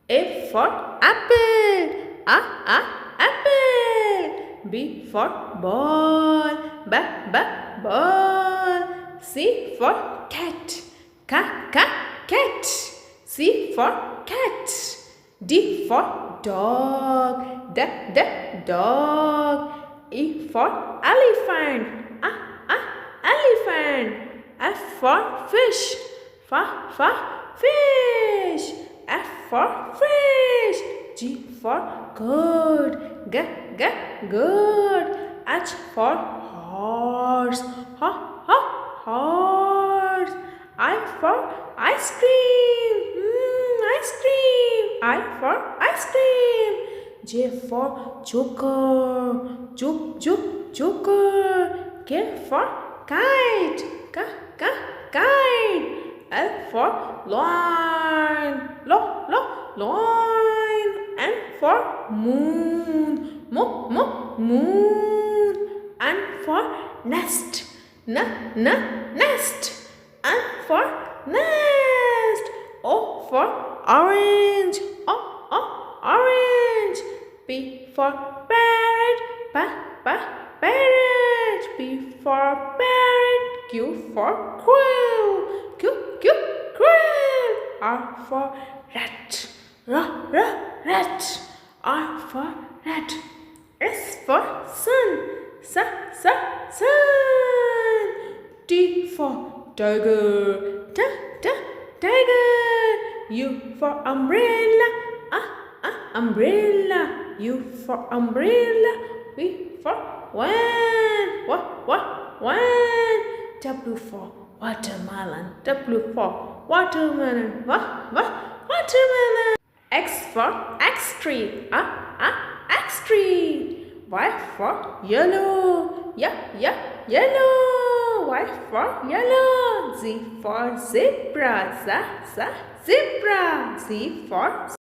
A for apple, a apple. B for ball, ball. C for cat, cat. C for cat. D for dog, dog. E for elephant, elephant. F for fish, fish. F for fish. G for goat, goat. H for horse, horse. I for ice cream, ice cream. I for ice cream. J for joker, joker. K for kite, kite. L for lion, lion. N for moon, moon. N for nest, nest. N for nest. O for orange, orange. P for parrot, parrot. P for parrot. Q for quail, quail. R for rat, rat. R for rat. S for sun, sun. T for tiger, tiger. U for umbrella, umbrella. U for umbrella. V for van, van. W for watermelon, W for watermelon, watermelon. X for X tree, X tree. Y for yellow, yellow. Y for yellow. Z for zebra, zebra. Z for